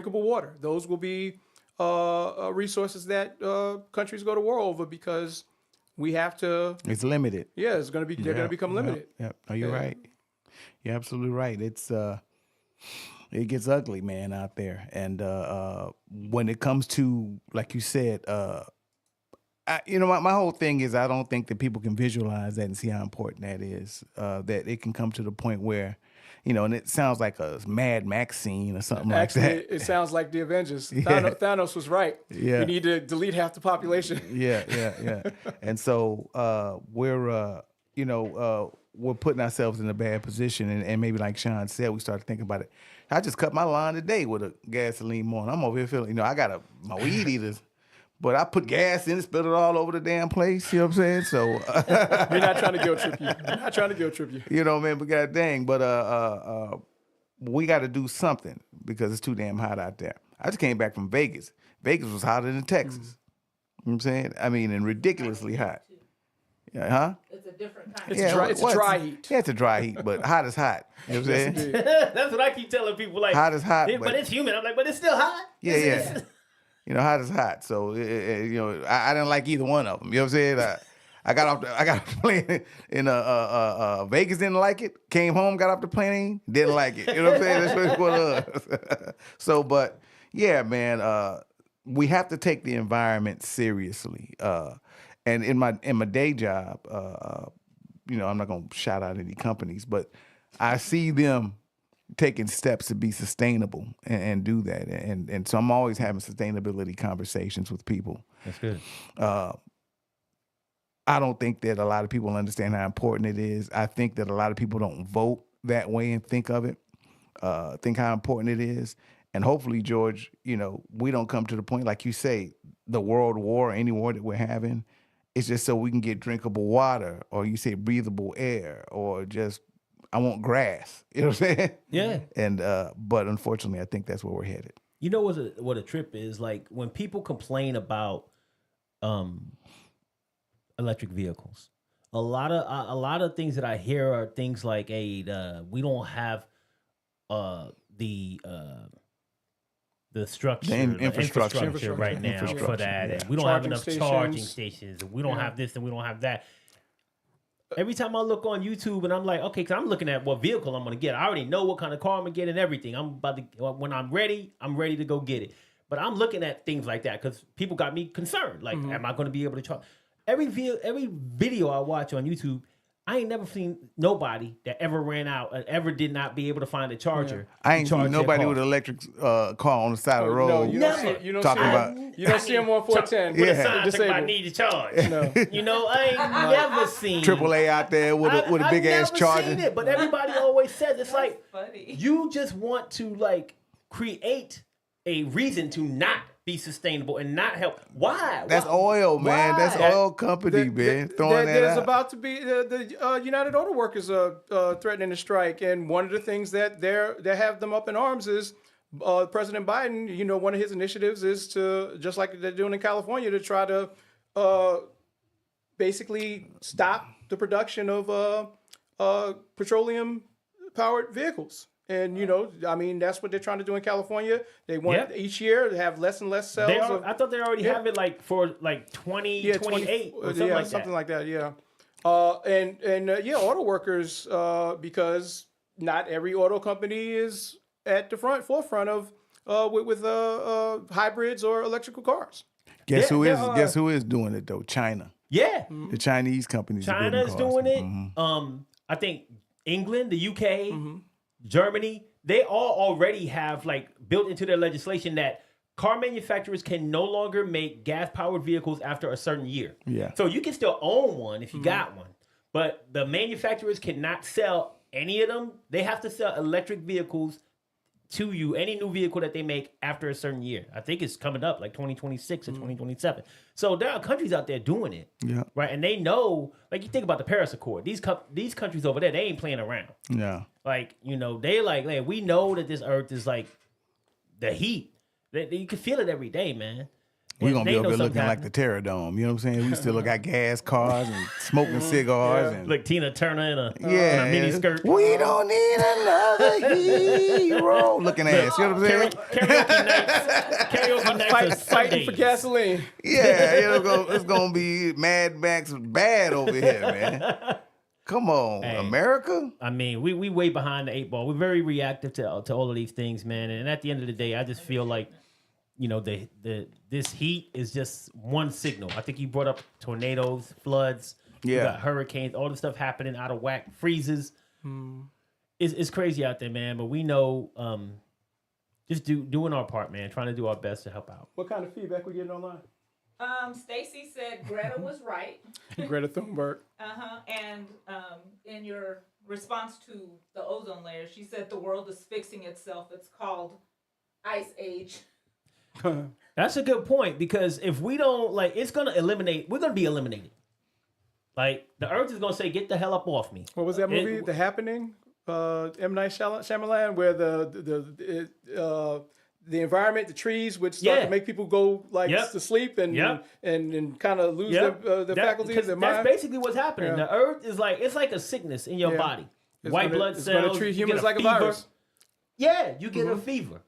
drinkable water. Those will be resources that countries go to war over because we have to. It's limited. Yeah, it's going to be. They're going to become limited. Yeah. No, you're right. You're absolutely right. It gets ugly, man, out there. And when it comes to, like you said, my whole thing is I don't think that people can visualize that and see how important that is. That it can come to the point where, and it sounds like a Mad Max scene or something like that. It sounds like the Avengers. Yeah. Thanos was right. Yeah. We need to delete half the population. Yeah. And so we're putting ourselves in a bad position. And maybe like Sean said, we started thinking about it. I just cut my lawn today with a gasoline motor. I'm over here feeling, I got my weed eaters. But I put gas in it, spilled it all over the damn place. You know what I'm saying? So we're not trying to guilt trip you. We're not trying to guilt trip you. You know, man. But god dang. But we got to do something because it's too damn hot out there. I just came back from Vegas. Vegas was hotter than Texas. You know what I'm saying? I mean, and ridiculously hot. Yeah, huh? It's a different kind. It's a dry heat. Yeah, it's a dry heat, but hot is hot. You know what I'm saying? That's what I keep telling people. Like, hot is hot, but it's humid. I'm like, but it's still hot. Yeah. Hot is hot. So I didn't like either one of them. You know what I'm saying? I got off the plane in Vegas, didn't like it. Came home, got off the plane, didn't like it. You know what I'm saying? That's what it was. So, but yeah, man, we have to take the environment seriously. And in my day job, I'm not gonna shout out any companies, but I see them taking steps to be sustainable and do that. And so I'm always having sustainability conversations with people. That's good. I don't think that a lot of people understand how important it is. I think that a lot of people don't vote that way and think of it, think how important it is. And hopefully, George, we don't come to the point, like you say, the world war, any war that we're having, it's just so we can get drinkable water, or you say breathable air, or just I want grass. You know what I'm saying? Yeah. And but unfortunately, I think that's where we're headed. You know what a trip is? Like when people complain about electric vehicles, a lot of things that I hear are things like, "Hey, we don't have the structure, the infrastructure right now for that, and we don't have enough charging stations, and we don't have this, and we don't have that." Every time I look on YouTube and I'm like, okay, because I'm looking at what vehicle I'm going to get. I already know what kind of car I'm going to get and everything. When I'm ready to go get it. But I'm looking at things like that because people got me concerned. Like, am I going to be able to charge? Every video I watch on YouTube, I ain't never seen nobody that ever ran out and ever did not be able to find a charger. I ain't seen nobody with an electric car on the side of the road. No, you don't see them on 410 with a sign disabled. I need to charge. No. I ain't never seen AAA out there with a big ass charger. I've never seen it, but everybody always says it's like funny. You just want to like create a reason to not be sustainable and not help. Why? That's oil, man. That's oil company, man. Throwing that there's out. about to be the United Auto Workers threatening to strike, and one of the things that they have them up in arms is President Biden. One of his initiatives is to, just like they're doing in California, to try to basically stop the production of petroleum-powered vehicles. And, that's what they're trying to do in California. They want each year to have less and less cells. I thought they already have it like for like 2028 or something like that. Something like that, yeah. Auto workers, because not every auto company is at the forefront of with hybrids or electrical cars. Guess who is doing it though? China. Yeah. The Chinese companies. China is doing it. Mm-hmm. I think England, the UK, Germany, they all already have like built into their legislation that car manufacturers can no longer make gas-powered vehicles after a certain year. Yeah. So you can still own one if you got one, but the manufacturers cannot sell any of them. They have to sell electric vehicles to you, any new vehicle that they make after a certain year. I think it's coming up like 2026 or 2027. So there are countries out there doing it. Yeah. Right. And they know, like you think about the Paris Accord, these countries over there, they ain't playing around. Yeah. Like, they like, we know that this earth is like the heat. You can feel it every day, man. We're going to be They up know there something looking like the Terror Dome. You know what I'm saying? We still got gas cars and smoking cigars. And Like Tina Turner in a mini skirt. We don't need another hero. Looking ass. You know what I'm saying? Karaoke nights are Fighting for Sundays. gasoline. Yeah, it's gonna be Mad Max bad over here, man. Come on, Hey. America. I mean, we way behind the 8 ball. We're very reactive to all of these things, man. And at the end of the day, I just feel like, you know, this heat is just one signal. I think you brought up tornadoes, floods, you got hurricanes, all the stuff happening out of whack, freezes. It's crazy out there, man. But we know, just doing our part, man. Trying to do our best to help out. What kind of feedback we getting online? Stacy said Greta was right. Greta Thunberg. And in your response to the ozone layer, she said the world is fixing itself. It's called Ice Age. That's a good point, because if we don't, like, it's gonna eliminate. We're gonna be eliminated. Like, the Earth is gonna say, "Get the hell up off me." What was that movie? The Happening. M. Night Shyamalan, where the environment, the trees, would start to make people go to sleep and kind of lose their faculties, their mind. That's basically what's happening. The Earth is it's like a sickness in your body. White blood cells. It's going to treat humans like a virus. Yeah, you get a fever.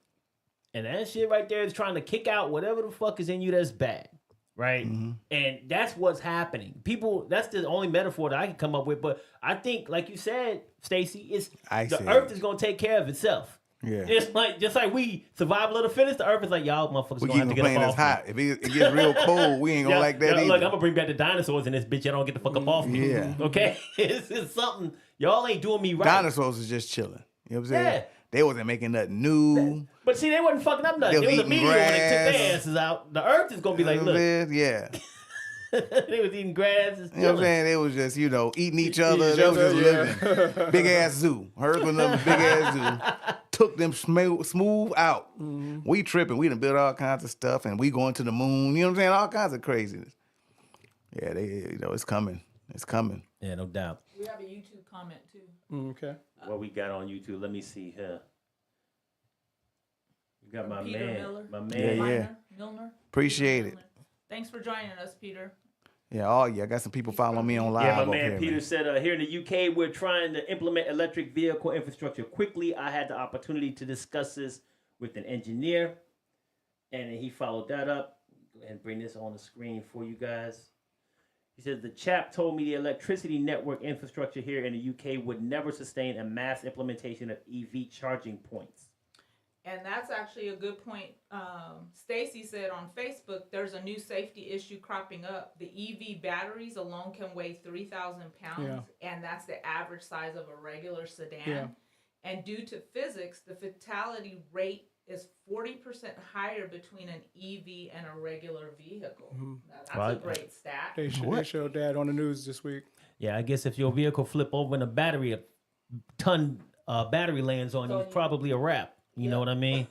And that shit right there is trying to kick out whatever the fuck is in you that's bad. Right? And that's what's happening. People, that's the only metaphor that I can come up with. But I think, like you said, Stacey, the Earth is going to take care of itself. Yeah. It's like, just like we, survival of the fittest, the Earth is like, y'all motherfuckers We going to have to get up off me. hot. If it gets real cold, we ain't going to like that either. Look, I'm going to bring back the dinosaurs in this bitch. Y'all don't get the fuck up off me. Yeah. Okay? It's something. Y'all ain't doing me right. Dinosaurs is just chilling. You know what I'm saying? Yeah. They wasn't making nothing new. But see, they wasn't fucking up nothing. They It was a eating meteor when they took grass. their asses out. The Earth is going to be like, look. Yeah. They was eating grass. And You know what I'm saying? They was just, eating each other. They was just living. Big ass zoo. Heard with them big ass zoo. Took them smooth out. We tripping. We done built all kinds of stuff, and we going to the moon. You know what I'm saying? All kinds of craziness. Yeah, it's coming. It's coming. Yeah, no doubt. We have a YouTube comment too. Okay. What we got on YouTube? Let me see here. We got my Peter man. Miller. My man. Milner. Appreciate Peter it. Milner. Thanks for joining us, Peter. Yeah, I got some people following me on live. Yeah, my over man here, Peter said, here in the UK, we're trying to implement electric vehicle infrastructure quickly. I had the opportunity to discuss this with an engineer, and he followed that up. Go ahead and bring this on the screen for you guys. He said, the chap told me the electricity network infrastructure here in the UK would never sustain a mass implementation of EV charging points. And that's actually a good point. Stacy said on Facebook, there's a new safety issue cropping up. The EV batteries alone can weigh 3,000 pounds, and that's the average size of a regular sedan. Yeah. And due to physics, the fatality rate is 40% higher between an EV and a regular vehicle. Now, that's a great stat. They showed that on the news this week. Yeah, I guess if your vehicle flip over and a ton battery lands on you, it's probably a wrap. You know what I mean?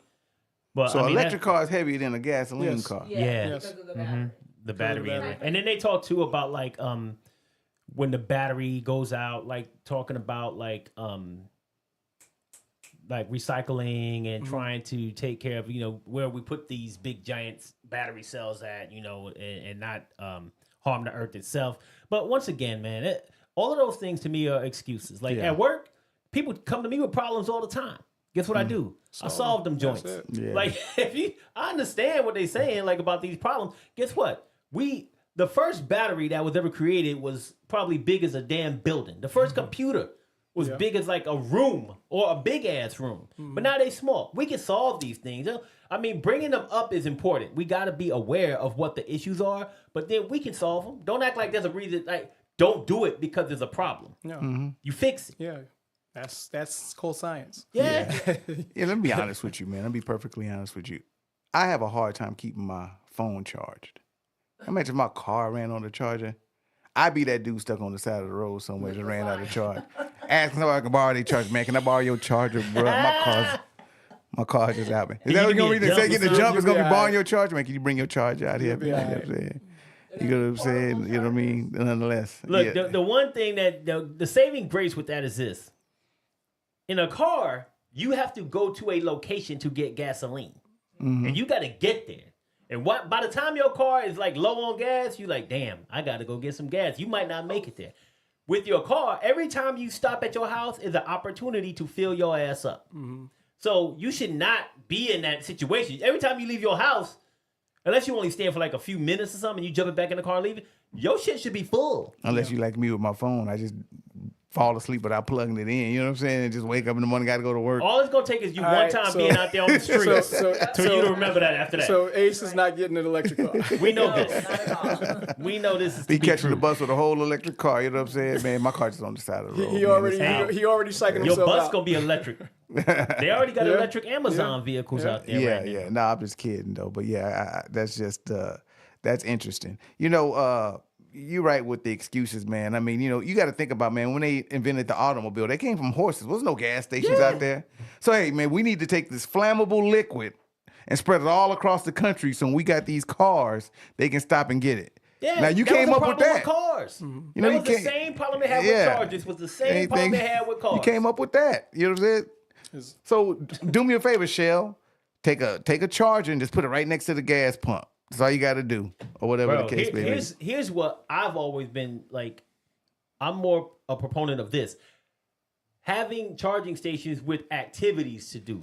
But So electric car is heavier than a gasoline car. Yeah. Because of the battery. The battery in it. And then they talk too about when the battery goes out, talking about recycling and trying to take care of, where we put these big giant battery cells at, and not harm the earth itself. But once again, man, all of those things to me are excuses. At work, people come to me with problems all the time. Guess what I do? I solve them joints. Yeah. I understand what they're saying, about these problems. Guess what? The first battery that was ever created was probably big as a damn building. The first computer was big as a room or a big ass room. But now they small. We can solve these things. I mean, bringing them up is important. We got to be aware of what the issues are, but then we can solve them. Don't act like there's a reason. Don't do it because there's a problem. No. You fix it. Yeah. That's cold science. Yeah. Yeah, let me be honest with you, man. Let me be perfectly honest with you. I have a hard time keeping my phone charged. Imagine my car ran on the charger. I'd be that dude stuck on the side of the road somewhere just ran out of charge. Asking somebody I can borrow their charger. Man, can I borrow your charger, bro? My car's just out, man. Is that what you're going to say? Get the jump is going to be borrowing your charger, man. Can you bring your charger out here? You know what I'm saying? You know what I'm saying? You know what I mean? Nonetheless. Look, the one thing that the saving grace with that is this. In a car, you have to go to a location to get gasoline. And you got to get there. And by the time your car is like low on gas, you like, damn, I got to go get some gas. You might not make it there. With your car, every time you stop at your house is an opportunity to fill your ass up. Mm-hmm. So you should not be in that situation. Every time you leave your house, unless you only stay for like a few minutes or something, you jumping back in the car and leaving, your shit should be full. Unless you like me with my phone, I just fall asleep without plugging it in. You know what I'm saying? And just wake up in the morning, got to go to work. All it's going to take is you one time being out there on the street so you to remember that after that. So Ace is not getting an electric car. We know this. We know this is Be catching the bus with a whole electric car. You know what I'm saying? Man, my car's just on the side of the road. He already psyching himself out. Your bus going to be electric. They already got electric Amazon vehicles out there right now. No, I'm just kidding, though. But yeah, that's just, that's interesting. You know, you're right with the excuses, man. I mean, you know, you got to think about, man, when they invented the automobile, they came from horses. There was no gas stations out there. So, hey, man, we need to take this flammable liquid and spread it all across the country so when we got these cars, they can stop and get it. Yeah, now, you came up with that. With cars. Mm-hmm. You know, that was the same problem they had with chargers. Was the same problem they had with cars. You came up with that. You know what I'm saying? So, do me a favor, Shell. Take a charger and just put it right next to the gas pump. That's all you got to do, or whatever the case may be. Here's what I've always been like. I'm more a proponent of this. Having charging stations with activities to do.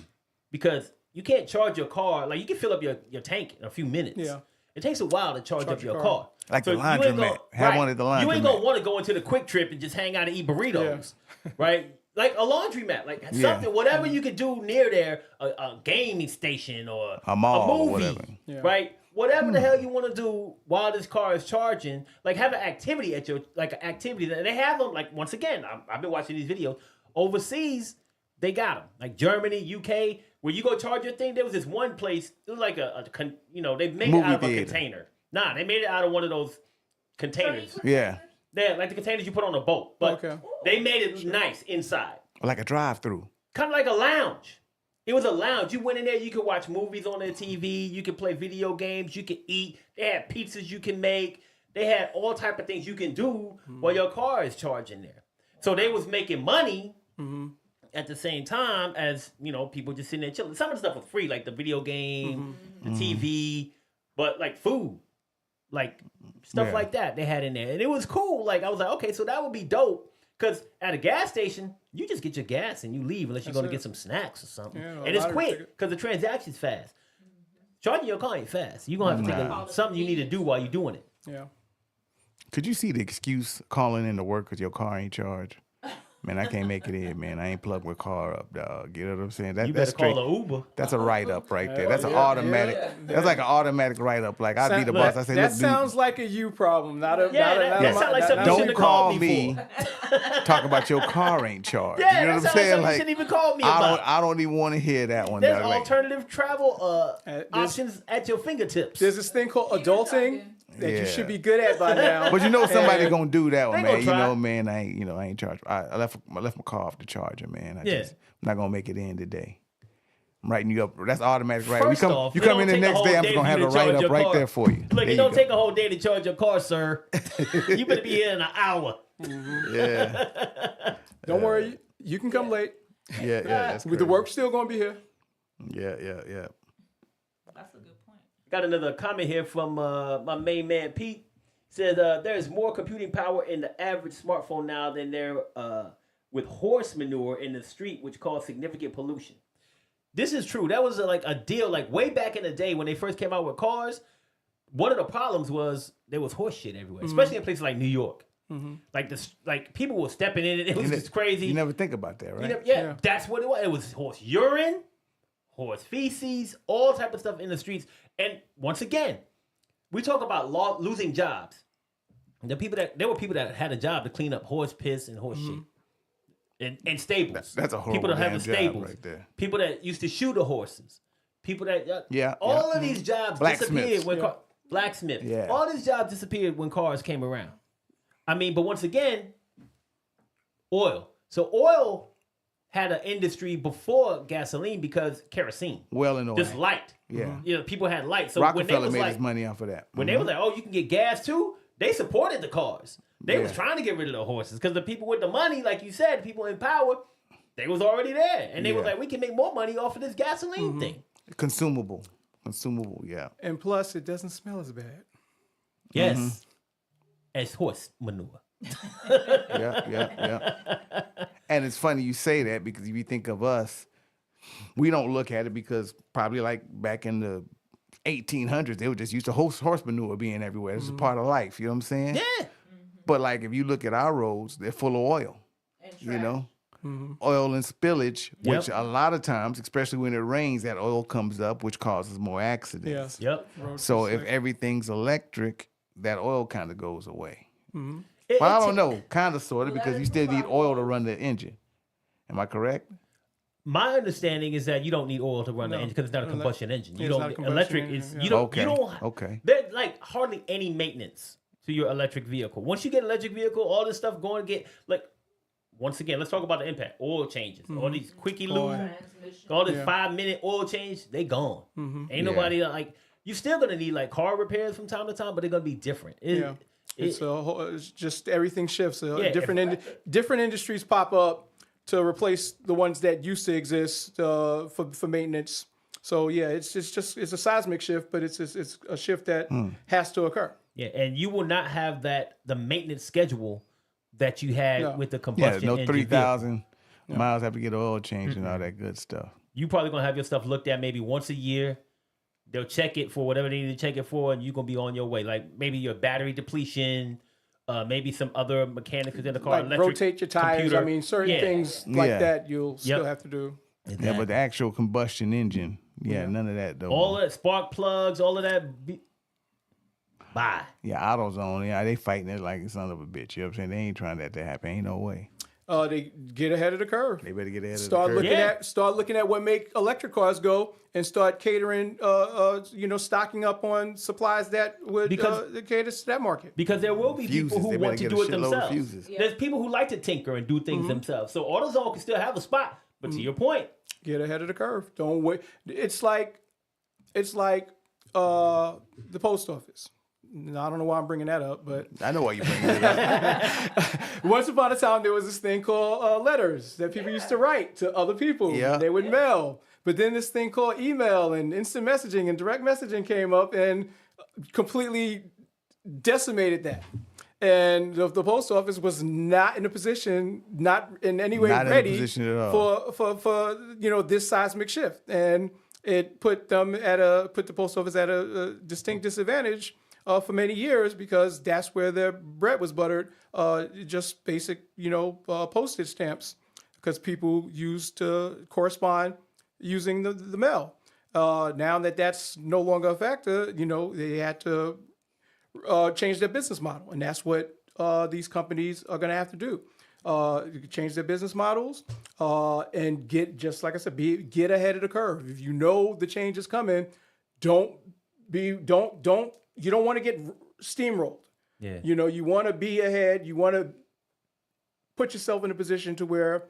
Because you can't charge your car. Like, you can fill up your tank in a few minutes. Yeah. It takes a while to charge up your car. Like so the laundromat. Have one at the laundromat. You ain't going to want to go into the Quick Trip and just hang out and eat burritos. Yeah. Right? Like a laundromat, like something, whatever you could do near there, a gaming station or a mall, a movie, or whatever. Yeah. Right? Whatever the hell you want to do while this car is charging, like have an activity at your, like an activity that they have them. Like once again, I've been watching these videos overseas. They got them like Germany, UK, where you go charge your thing. There was this one place. It was like they made it out of a container. Nah, they made it out of one of those containers. Yeah. Yeah, like the containers you put on a boat. But they made it nice inside. Like a drive-through. Kind of like a lounge. It was a lounge. You went in there, you could watch movies on their TV, you could play video games, you could eat. They had pizzas you can make. They had all type of things you can do while your car is charging there. So they was making money at the same time as, you know, people just sitting there chilling. Some of the stuff was free, like the video game, the TV, but like food, like stuff like that they had in there. And it was cool. Like, I was like, okay, so that would be dope. Because at a gas station, you just get your gas and you leave unless you're going to get some snacks or something. Yeah, and it's quick because the transaction's fast. Charging your car ain't fast. You're going to have to take something you need to do while you're doing it. Yeah. Could you see the excuse calling in to work because your car ain't charged? Man, I can't make it in, man. I ain't plugged my car up, dog. You know what I'm saying? You better call an Uber. That's a write-up right there. That's an automatic. Yeah. That's like an automatic write-up. Like, I'd be the boss. I say, that sounds like a you problem, not a. That sounds like something you shouldn't have called me for. Talk about your car ain't charged. Yeah, you know what I'm saying? Like, you shouldn't even call me about. I don't even want to hear that one. There's alternative travel options at your fingertips. There's this thing called adulting that you should be good at by now. But you know somebody gonna do that one, man. You know, man, I ain't charged. I left my car off the charger, man. I'm not gonna make it in today. I'm writing you up. That's automatic, right? You come in the next day, I'm just gonna have a write up right there for you. Look, it don't take a whole day to charge your car, sir. You better be here in an hour. Yeah. Don't worry, you can come late. Yeah. That's the work's still gonna be here. Yeah. That's a good point. Got another comment here from my main man Pete. Says there is more computing power in the average smartphone now than there with horse manure in the street, which caused significant pollution. This is true. That was a deal like way back in the day when they first came out with cars. One of the problems was there was horse shit everywhere, especially in places like New York. Like people were stepping in it. It was just crazy. You never think about that, right? Yeah, that's what it was. It was horse urine, horse feces, all type of stuff in the streets. And once again, we talk about losing jobs. There were people that had a job to clean up horse piss and horse shit. And stables. That's a horrible people that have the stables right there. People that used to shoe the horses. People that of these jobs disappeared when blacksmith. Yeah. All these jobs disappeared when cars came around. I mean, but once again, oil. So oil had an industry before gasoline because kerosene. Well in oil. Just light. Yeah. You know, people had light. So Rockefeller made his money off of that. When they was like, oh, you can get gas too, they supported the cars. They was trying to get rid of the horses because the people with the money, like you said, people in power, they was already there. And they was like, we can make more money off of this gasoline thing. Consumable. consumable. Yeah. And plus, it doesn't smell as bad. Yes. As horse manure. Yeah. And it's funny you say that because if you think of us, we don't look at it because probably like back in the 1800s, they were just used to horse manure being everywhere. It's a part of life. You know what I'm saying? Yeah. But like if you look at our roads, they're full of oil. And You know, Mm-hmm. oil and spillage, Yep. which a lot of times, especially when it rains, that oil comes up, which causes more accidents. Yes. Yep. So if everything's electric, that oil kind of goes away. It- Well, I it don't ta- know, kind of, sort of, because you still need oil to run the engine. Am I correct? My understanding is that you don't need oil to run the engine because it's not a combustion engine. You it's not don't a combustion electric engine, is yeah. you don't Okay, you don't okay. There's like hardly any maintenance to your electric vehicle. Once you get an electric vehicle, all this stuff going to get like once again, let's talk about the impact. Oil changes. All these quickie lube, transmission. all this Yeah. 5-minute oil change, they gone. Ain't nobody like you're still gonna need like car repairs from time to time, but they're gonna be different. Yeah. It's a whole, it's just everything shifts. Yeah, Different industries pop up to replace the ones that used to exist for maintenance. So yeah, it's a seismic shift, but it's a shift that has to occur. Yeah, and you will not have the maintenance schedule that you had with the Yeah, combustion no engine 3,000 miles have to get oil change and all that good stuff. You probably gonna have your stuff looked at maybe once a year. They'll check it for whatever they need to check it for, and you're gonna be on your way. Like maybe your battery depletion, maybe some other mechanics within the car, Like electric rotate your tires. computer. I mean, certain things like Yeah. that you'll still have to do. Yeah, but the actual combustion engine, none of that though. all that spark plugs, all of that. Bye. Yeah, AutoZone, they fighting it like son of a bitch. You know what I'm saying? They ain't trying that to happen. Ain't no way. They get ahead of the curve. They better get ahead Start of the curve. looking at what make electric cars go, and start catering. Stocking up on supplies that would cater to that market. Because there will be people Fuses. They who want better to get do a it shitload of themselves. fuses. There's people who like to tinker and do things themselves. So AutoZone can still have a spot. But to your point, Get ahead of the curve. Don't wait. It's like the post office. Now, I don't know why I'm bringing that up, but I know why you bring it up. once upon a time there was this thing called letters that people used to write to other people. Yeah. They would mail. But then this thing called email and instant messaging and direct messaging came up and completely decimated that. And the post office was not in a position, not in any way Not in a ready position at all. for this seismic shift. And it put the post office at a distinct disadvantage for many years because that's where their bread was buttered, just basic, postage stamps, because people used to correspond using the mail. Now that that's no longer a factor, they had to change their business model, and that's what these companies are going to have to do. Change their business models and just like I said, get ahead of the curve. If you know the change is coming, you don't want to get steamrolled. yeah. You want to be ahead. You want to put yourself in a position to where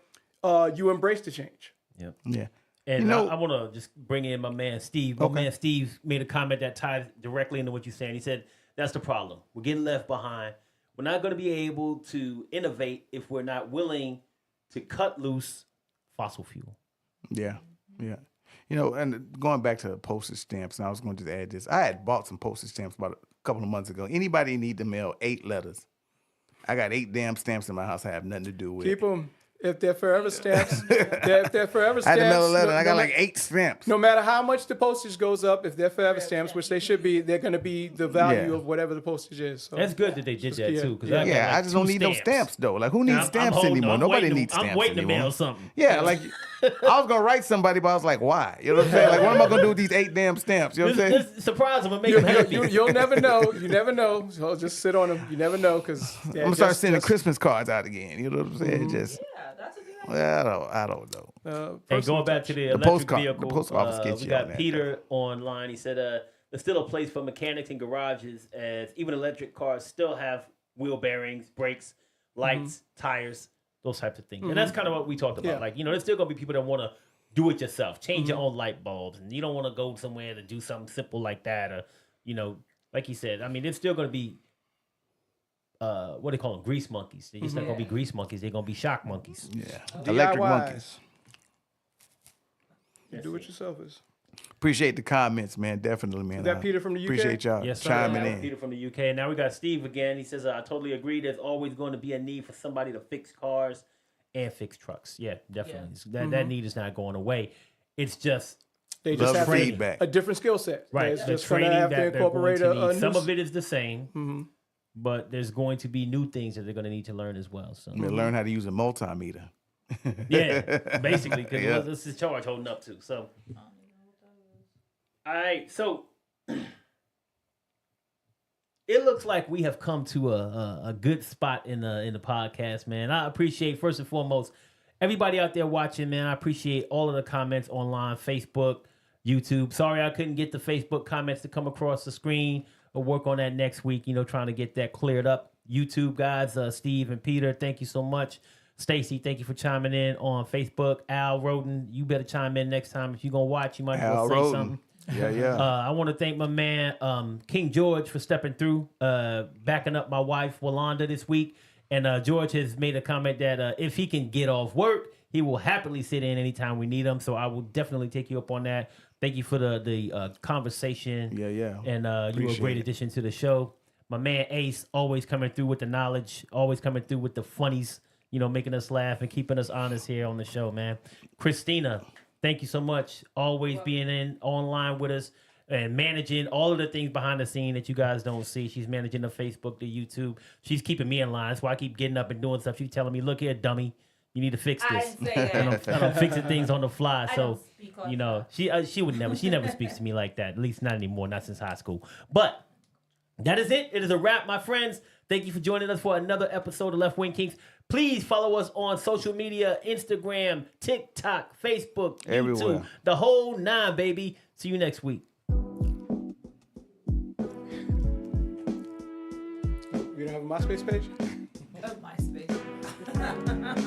you embrace the change. Yep. Yeah. And I want to just bring in my man Steve. My man Steve made a comment that ties directly into what you're saying. He said, that's the problem. We're getting left behind. We're not going to be able to innovate if we're not willing to cut loose fossil fuel. Yeah. Yeah. And going back to the postage stamps, and I was going to just add this. I had bought some postage stamps about a couple of months ago. Anybody need to mail 8 letters? I got 8 damn stamps in my house I have nothing to do with. Keep them. If they're forever stamps, if they're forever stamps. I had to mail a letter, and I got like 8 stamps. No matter how much the postage goes up, if they're forever stamps, which they should be, they're going to be the value of whatever the postage is. So. That's good that they did that too. Cause Yeah, I just don't need those stamps though. Like, who needs stamps anymore? Nobody needs stamps anymore. I'm waiting to mail something. Yeah, like I was gonna write somebody, but I was like, why? You know what I'm saying? Like, what am I gonna do with these 8 damn stamps? You know what I'm saying? Just surprise them and make them happy. You'll never know. You never know. So just sit on them. You never know because I'm gonna start sending Christmas cards out again. You know what I'm saying? Just Yeah, that's a good idea. well, I don't know. Hey, going back to the post electric vehicle, the post office gets we you on got that. Peter online. He said there's still a place for mechanics and garages, as even electric cars still have wheel bearings, brakes, lights, tires, those types of things. And that's kind of what we talked about. Yeah. Like, there's still going to be people that want to do it yourself, change your own light bulbs, and you don't want to go somewhere to do something simple like that. Or, like he said, I mean, there's still going to be, what do they call them? Grease monkeys. They're just not going to be grease monkeys. They're going to be shock monkeys. Yeah, electric monkeys. You do it yourself. Appreciate the comments, man. Definitely, man. Is that Peter from the UK? Appreciate y'all Yes, sir. chiming That was in. Peter from the UK. And now we got Steve again. He says, I totally agree. There's always going to be a need for somebody to fix cars and fix trucks. Yeah, definitely. That need is not going away. It's just They just Love have feedback. a different skill set. right. It's The just going training to have that to they're going incorporate to a need. Some new. of it is the same, but there's going to be new things that they're going to need to learn as well. So Learn how to use a multimeter. yeah, basically, because Yeah. this is charge holding up to. So, all right, so it looks like we have come to a good spot in the podcast, man. I appreciate first and foremost everybody out there watching, man. I appreciate all of the comments online, Facebook, YouTube. Sorry I couldn't get the Facebook comments to come across the screen. We'll work on that next week. Trying to get that cleared up. YouTube guys, Steve and Peter, thank you so much. Stacy, thank you for chiming in on Facebook. Al Roden, you better chime in next time. If you're going to watch, you might as well say something. Yeah. I want to thank my man, King George, for stepping through, backing up my wife, Walanda, this week. And George has made a comment that if he can get off work, he will happily sit in anytime we need him. So I will definitely take you up on that. Thank you for the conversation. Yeah. And you were a great addition to the show. My man Ace, always coming through with the knowledge, always coming through with the funnies, making us laugh and keeping us honest here on the show, man. Christina, thank you so much. Always being online with us and managing all of the things behind the scene that you guys don't see. She's managing the Facebook, the YouTube. She's keeping me in line. That's why I keep getting up and doing stuff. She's telling me, look here, dummy, you need to fix this. I didn't say that. And I'm fixing things on the fly. I So, don't speak like that. she would never, she never speaks to me like that. At least not anymore, not since high school. But that is it. It is a wrap, my friends. Thank you for joining us for another episode of Left Wing Kings. Please follow us on social media, Instagram, TikTok, Facebook, Everywhere. YouTube, the whole 9, baby. See you next week. You don't have a MySpace page? MySpace.